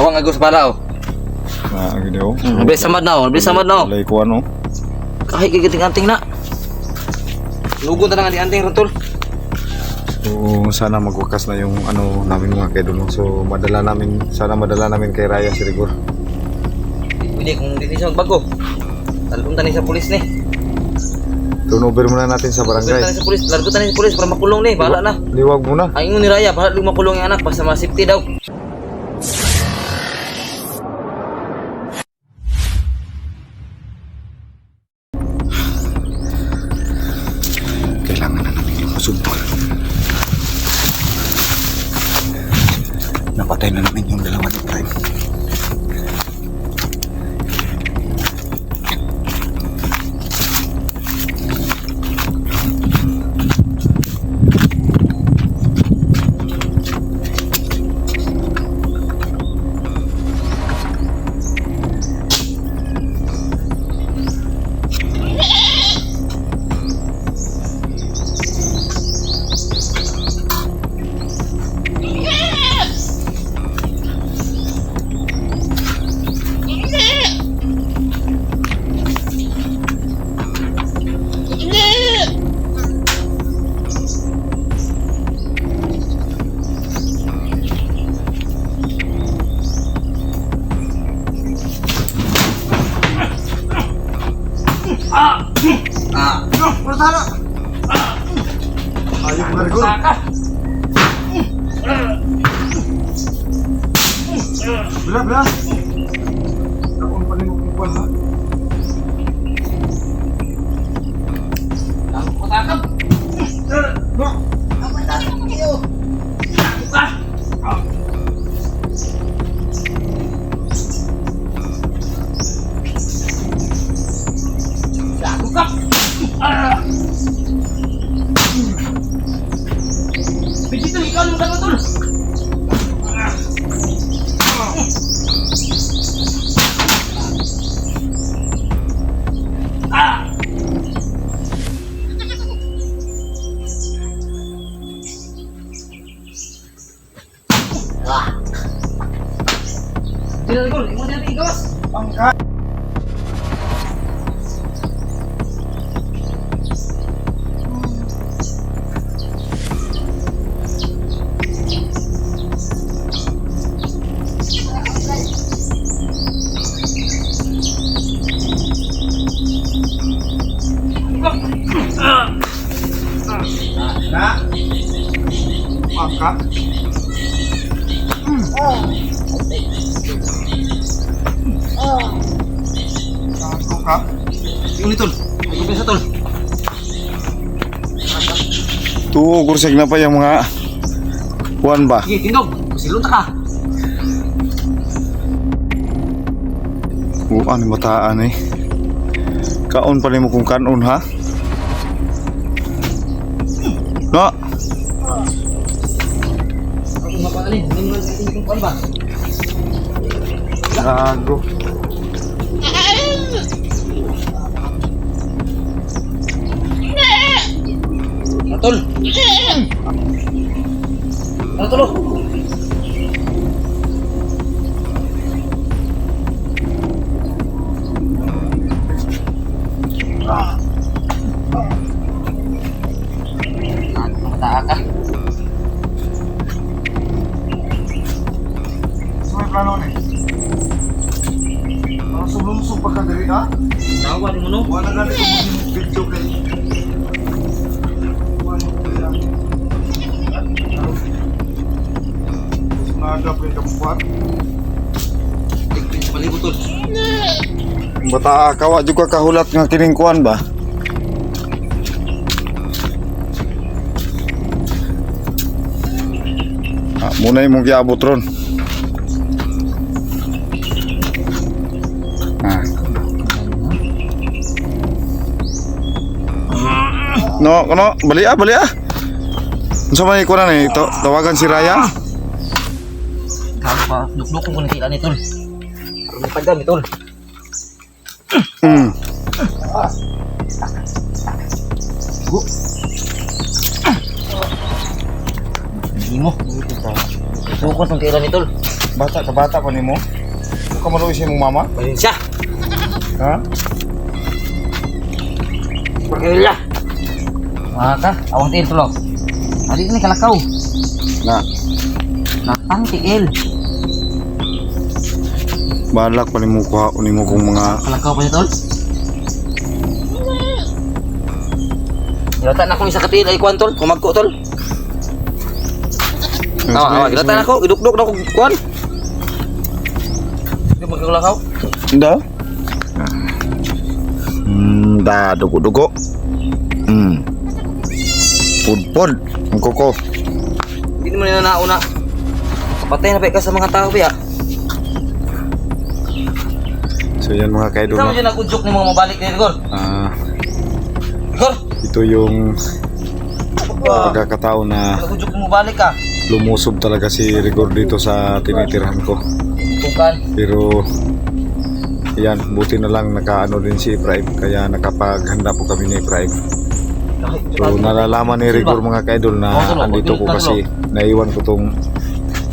Awang agos bala oh. Gini oh. Bilis samad na oh, bilis samad na oh. Lay ko ano. Kahit gigiting-anting na. Lugon ta na nga di anting ron tol. So sana magwakas na yung ano namin mga kaidol. So sana madala namin kay Raya si Rigor. Pwede kung di siya magbago. Talbong tani sa pulis ni. Turnover muna natin sa barangay. Tani sa pulis, largo tani sa pulis para makulong ni, bahala na. Liwag muna. Ang ingon ni Raya, bahala lug makulong yung anak basta ma-safety daw. Kailangan na namin yung masumpah. Napatay na namin yung dalawa ni Prime. Ayok na Rigor. Bila. Ako ang panimukupal ha. Ako patakap. Ako patakap kayo. Begitu ikaw nung dapat tol. Tidak gol, mau jadi gos. Pangkat. Pangkat. Pangkat. Yung ni tol. Ay kumpiyansa tol. Tuo, kursig na pa yung mga buwan ba? Sige, tindog. Silunta ka. Ano mataan eh. Kaon pa rin mo kung kanon ha? No? Ako mapalin. Hindi mo lang natin kung kuwan ba? Gago. Tol. Ano tol? Mataa ka. So may plano ni? Sulong-sulong pa ka dali ha? Tawa ni mo no? Wala na rin kung video kayo. Nada pa yung kamukuhan. Tingin sa palibot tol. Bata kawa juga kahulat nga kiningkuan ba? Muna yung mong giabot ron. No, bali ah. Unsa man ikuan ni tawagan si Raya? Kamu pa, duk-duk ko ni tila ni tol. Ni padam ni tol. Bu. Hindi mo. Sukot ng tila ni tol. Bata ka bata pa nimo. Ug ka maluoy sa imong mama? Balin siya. Ha? Pagkila. Mga ka, awang tiil tulo. Adi ni kalakaw. Na, Latang tiil. balak pa nimo kuha nimo kung mga Kalakaw pa niya tol. Gilatan ako isa ka tiil ay kuwan tol. Kumagko tol. Awa, gilatan ako. Idukduk na ako kuwan. Hindi magkakulakaw. Da? Da dugo-dugo. Pud-pud ang kuko. Hindi mo nila nauna. Kapatay na ba ka sa mga tao ba? So yan mga kaidol Ikaw mo na. dyan nag-udyok ni mga mabalik ni Rigor. Rigor! Ito yung pagkakataon na Nag-udyok mo mabalik ka. lumusob talaga si Rigor dito sa tinitirahan ko. Tukan. Pero yan, buti na lang nakaano din si Efraim, kaya nakapaghanda po kami ni Efraim. So nalalaman ni Rigor mga kaidol na andito ko kasi naiwan ko tong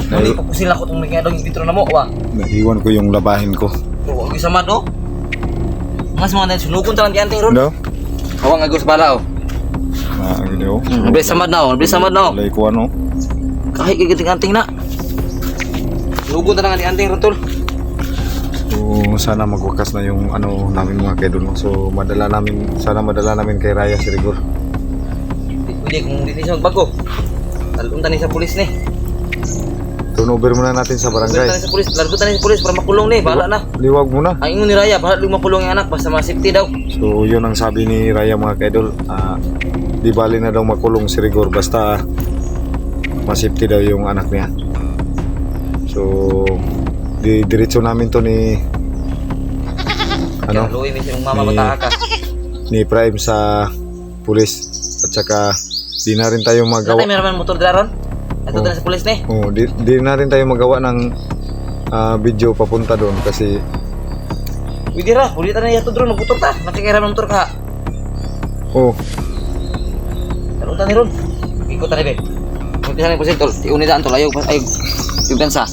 Hindi pa po sila ko itong nangyadong yung bitro na mo. naiwan ko yung labahin ko. Huwag isa mad o. Mas mga nahil sunukon talang di anting ron. No? Hawang agos bala o. Gini oh. Nabilis samad na o. Nabilis samad na o. Alay ko ano. Kahit gigiting anting na. Sunukon talang di anting ron tol. So sana magwakas na yung ano namin mga kaidol. So sana madala namin kay Raya si Rigor. Pwede kung hindi siya magbago. Taluntan niya sa pulis ni. Turnover muna natin sa Largutan barangay. niya sa pulis. Largutan niya sa pulis para makulong ni. Bahala na. Liwag muna. Ang ingon ni Raya, bahala yung makulong yung anak. Basta ma-safety daw. So yun ang sabi ni Raya mga kaidol. Di bali na daw makulong si Rigor basta ma-safety daw yung anak niya. So diretso namin to ni Kaya luwi minsan yung mama Ni- mataka ka. ni Prime sa pulis at saka di na rin tayo Natay magawa. may naman motor dila ron. Ito Oh. na sa pulis ni. Di na rin tayo magawa ng video papunta doon kasi Pwede ra. Ulitan na yato drone. Magmotor ta. Natikira ng motor ka. Taluntan ni ron. Ikutan ni be. Umpisa na yung pusin tol. Iunidaan tol. Ayaw. Yung pensa.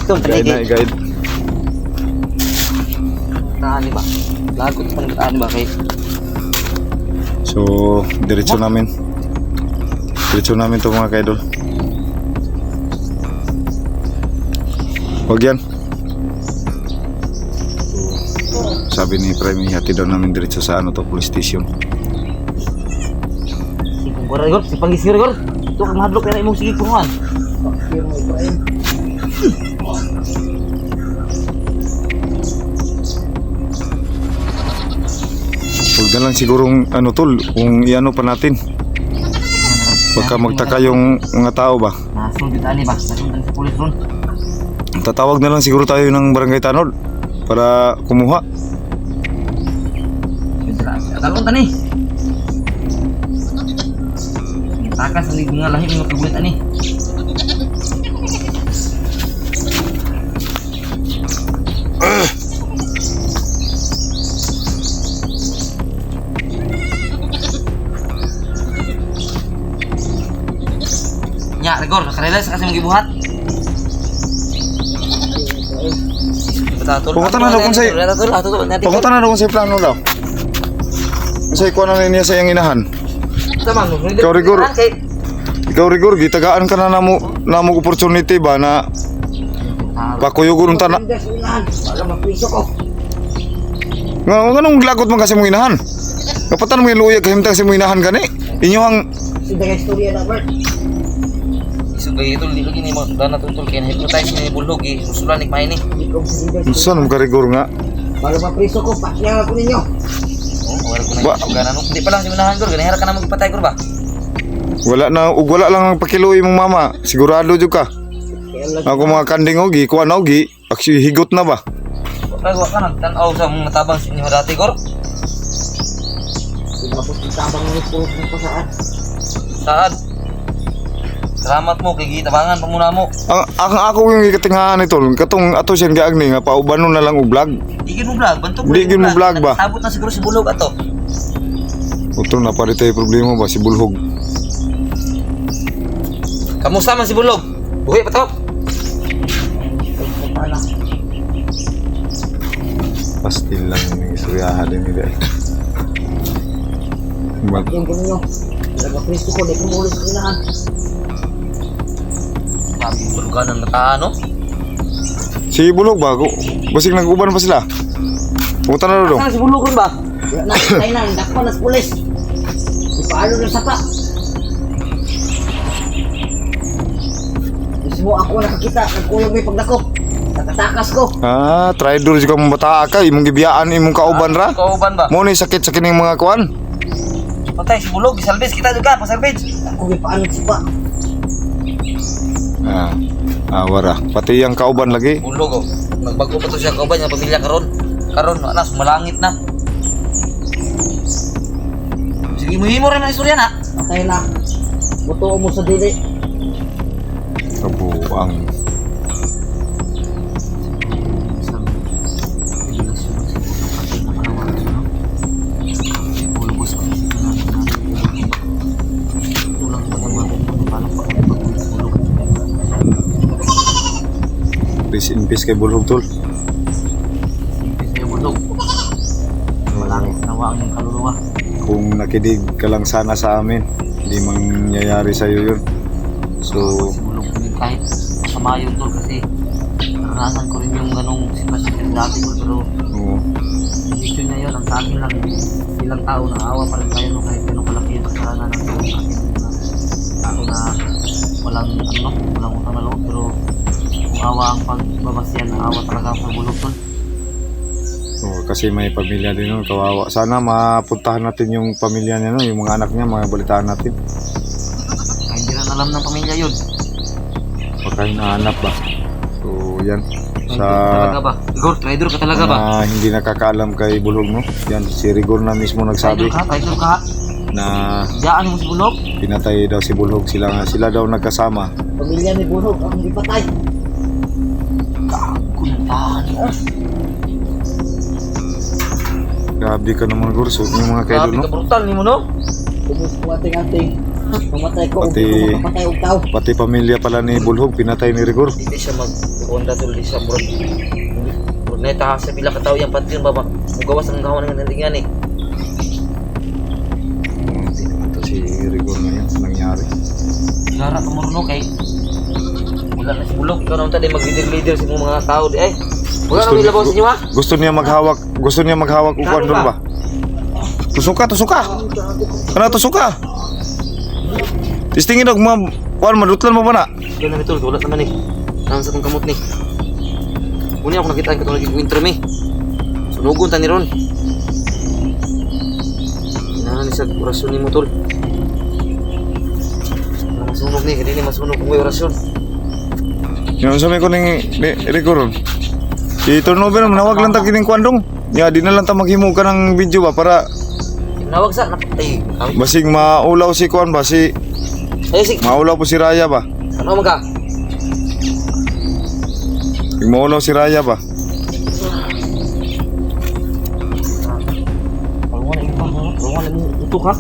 Ito. guide na Taligi. i-guide. Tahan ba? Lagot pang tahan ba kay? So diretso namin to mga kaidol. Wag yan. Sabi ni Prime, hati daw namin diretso sa ano to, police station. Sikong ko Rigor. Si panggis ni Rigor. Ito kang mahadlok kaya na imong sige kungan. Huwag na lang sigurong ano tol, kung iano pa natin. Baka magtaka yung mga tao ba. Nasunod yung tali ba? Nasunod sa pulis ron. Tatawag na lang siguro tayo ng barangay Tanod para kumuha. Taluntan ni. Takas ang mga lahim yung kagulitan ni. Ya, Rigor, nakarealize kasi mong gibuhat. Pumunta na daw kung sa'yo. Pakunta na daw kung sa'yo plano daw. Kasi ikuha na niya sa iyang inahan. Ikaw, Rigor. Ikaw Rigor, gitagaan ka na namo opportunity ba na pakuyugon unta na. Nga nung gilagot man kasi mong inahan. Kapatan mo yung luyag kahimtang si mong inahan gani. Inyo ang Sugay ito, hindi lagi ni mo dana tuntol kaya hypnotize ni bulhog eh. Susulan ni kumain ni. saan ka Rigor nga. Bago mapriso ko, pakyaw ako ninyo. Oh, wala ko na Ba- yung ganan. Hindi pa lang si Minahan Gor, ganihara ka na magpatay Gor ba? Wala lang ang pakiluoy mong mama. Sigurado jud ka. Ako mga kanding ogi, kuha na ogi, actually higot na ba? Wala ka nagtanaw sa mga natabang sa inyo dati Gor. Tapos itabang ng pulot ng pasaan. Saad. Salamat mo kay gitabangan pa muna mo. Ang ako yung ikatingahan nito, katong ato siyang giagni nga paubano na lang og vlog. Digin mo vlog, bantok Di gid mo vlog ba? Sabot na siguro si bulhog ato. Utol na pare tayo problema ba si Bulhog. Kamusta man si bulhog? Buhi pa to? Pastil lang yung istoryahan din nila eh. Pakyan ko ninyo. Talaga preso ko, di ko mulis sa inahan. Sabi bulugan ng mata, no? Si Bulog ba? Basig nag-uban pa sila. Punta na rin. Saan si Bulugon ba? Wala na, tayo na, dakpa na sa pulis. Di paano ng sapa. Mismo ako nakakita, nagkulog may pagdakop. Nakatakas ko. Ah, traidor juga mong bata ka. Imong gibiyaan, imong kauban ra. Kauban ba? Mo ni sakit sa kining mga kuan. Patay si Bulog, salvage kita juga, pa-salvage. Ako may paano ng sapa. Wara. Pati yang kauban lagi. Bulog, oh. Nagbago pa to siya kauban niya, pamilya karon. Karon, na, sumalangit na. Sige, muhimo rin ang istorya na. Patay na. Buto mo sa dili. Kabuang. Peace in peace kay Bulhog tol. Malangit nawa ang iyong kaluluwa. Kung nakidig ka lang sana sa amin, hindi mangyayari sa'yo yun. So, Bulog din kahit masama yun tol kasi naranasan ko rin yung ganong sitwasyon dati ko pero oo. issue niya yun. Ang sa akin lang ilang tao naawa pa rin tayo no, kahit ganong kalaki yung kasalanan ng tao sa akin na tao na walang walang utang na loob pero kung awa ang pagbabasyan na awa talaga ang Bulog tol. Oo, kasi may pamilya din nun, kawawa. Sana mapuntahan natin yung pamilya niya, no? Yung mga anak niya, mga balitaan natin. Kaya hindi rin alam ng pamilya yun. Baka hinahanap ba? So, yan. Sa Talaga ba? Igor, trader ka talaga ba? mga hindi nakakaalam kay Bulhog, no? Yan, si Rigor na mismo nagsabi Trader ka? na Diyaan mo si Bulog? pinatay daw si Bulhog. Sila daw nagkasama. Pamilya ni Bulhog, akong ipatay. Kuntahan mo. Grabe ka naman, Rigor. So, yung mga kaidol, Grabe no? ka brutal ni mo, no? Tumus ko ating-ating. Mamatay ko, Pati- mamatay og tao. Pati pamilya pala ni Bulhog, pinatay ni Rigor. Hindi siya mag-onda tuloy sa bro. Neta sa pila ka tao yung pati yun, baba. Mugawas ang gawa ng nalingan eh. Ito si Rigor na yan, nangyari. Gara ka marunong kay wala na si Bulog. Ikaw naman tayo mag-leader sa mga tao di ay. Wala na ilabaw sa inyo ha? Gusto niya maghawak upuan doon ba? Tusuka. Kana tusuka? Tistingin og kuan madutlan mo ba na? Yan na ito, wala naman eh. Nang sa kong kamot ni. Una ako nakita ang katong naging winter me. Sunugon ta ni ron. Inahan ni sa orasyon ni mo tol. Masunog ni, hindi ni masunog kung may orasyon. Yung sabi ko ni Rigor. I-turnover mo, nawag lang ta kining kuan dong. Ya, di na lang ta maghimo ka ng video ba para Nawag sa napatay. basig maulaw si kuan ba si Ay, sige. maulaw po si Raya ba? Ano mo ka? Maulaw si Raya ba? Tulungan na mo utok ha?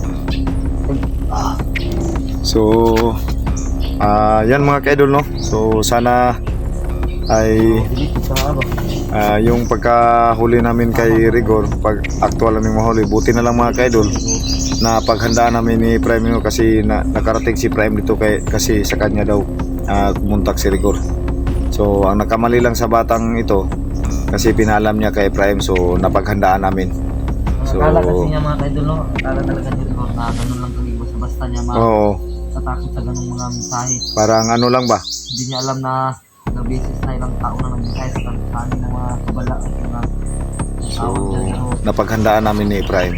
So, yan mga kaidol, no? So, sana ay yung pagkahuli namin kay Rigor, pag actual namin mahuli, buti na lang mga kaidol na paghandaan namin ni Prime no, kasi nakarating si Prime dito kasi sa kanya daw kumontak si Rigor. So, ang nakamali lang sa batang ito kasi pinalam niya kay Prime, so napaghandaan namin. So, Akala kasi niya mga kaidol no, akala talaga niya rin na ganun lang kami basta niya oo, matakot sa ganung mga mensahe. parang ano lang ba? Hindi niya alam na beses na ilang tao na nag-mensahe sa kanya ng mga kabala at mga So, tawag niya. So, napaghandaan namin ni Prime.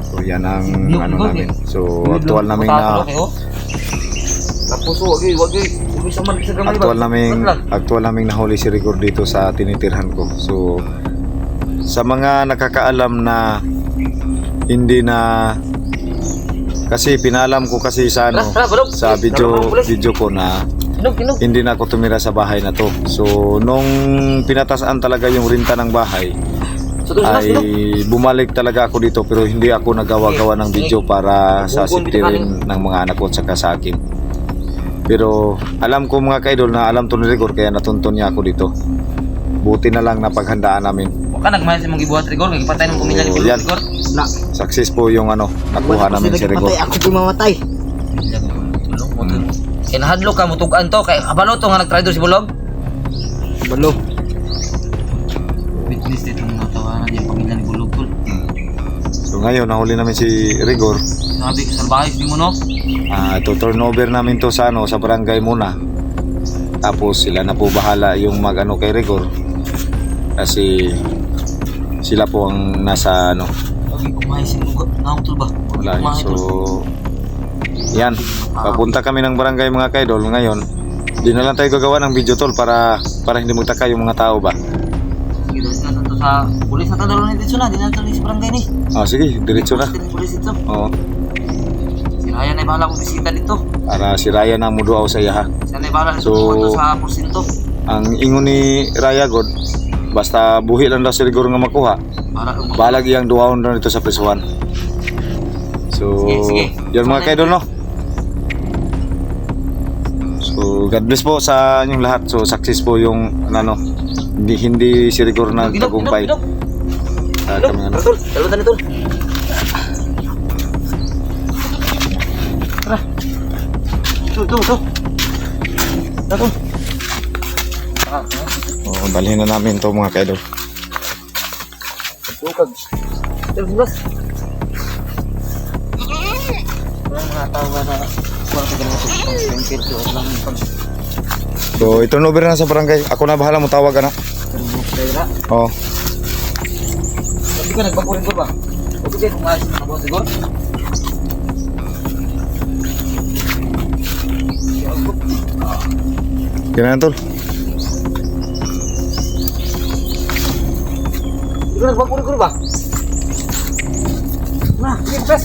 So, yan ang Yung ano iba, namin. So, actual namin na tapos wag sa man sa gamay actual naming nahuli si Rigor dito sa tinitirhan ko. So, sa mga nakakaalam na hindi na kasi pinalam ko kasi sa ano sa video ko na hindi na ako tumira sa bahay na to. So, nung pinatasan talaga yung renta ng bahay, ay bumalik talaga ako dito pero hindi ako nagawa-gawa ng video para sa safety rin ng mga anak ko at saka sa akin. Pero alam ko mga kaidol na alam to ni Rigor kaya natuntun niya ako dito. Buti na lang napaghandaan namin. Baka nagmahal sa mong gibuhat Rigor, nagpatay ng pamilya ni Oo, Bulog yan. Rigor. Na. Success po yung ano, nakuha namin si Rigor. Ako po mamatay. Pamilya ni Bulog mo to. Kaya nahadlo ka, mutugan to, kaya kabalo to nga nag-traitor si Bulog. Balo. Witness dito ng mga tawanan yung pamilya ni Bulog tol. So ngayon, nahuli namin si Rigor. Sabi ka salbahe, di mo no? Ito turnover namin to sa ano, sa barangay muna. Tapos sila na po bahala yung mag-ano kay Rigor. Kasi sila po ang nasa ano, Lagi kumahay si Bulog, naong tol ba? wala. Kumahay, So tol. yan, papunta kami ng barangay mga kaidol ngayon. Di na lang tayo gagawa ng video tol para hindi magtaka yung mga tao ba. Sige, dito na to sa pulis na tadalo na dito na, di na to sa barangay ni. Sige, diretso na. Posted ng pulis dito. Oo, Si Ryan ay bahala kong bisita dito. para si Raya na muduaw sa iya ha. Siya ay bahala dito So- so, sa porsinto. Ang ingon ni Raya God, basta buhi lang daw si Rigor nga makuha. Balag iyang duwahon doon dito sa prisuhan. So, Sige, sige. yan mga kaidol no. So, God bless po sa inyong lahat. So, success po yung ano, hindi si Rigor na tagumpay. Sa kami ano. Tol, salutan ito. Tara. Ito. Ito. Dalhin na namin to mga kaidol. Bukag. Terus. Mga tao na wala ka ganito. Perso lang pag So, i-turnover na sa barangay. Ako na bahala mo tawag na. kaya. Oh. Hindi ka nagpapurin ko ba? O kasi kung ayos na boss siguro. Yan na tol. Ikaw nagpapurin ko ba? Na, sige, press.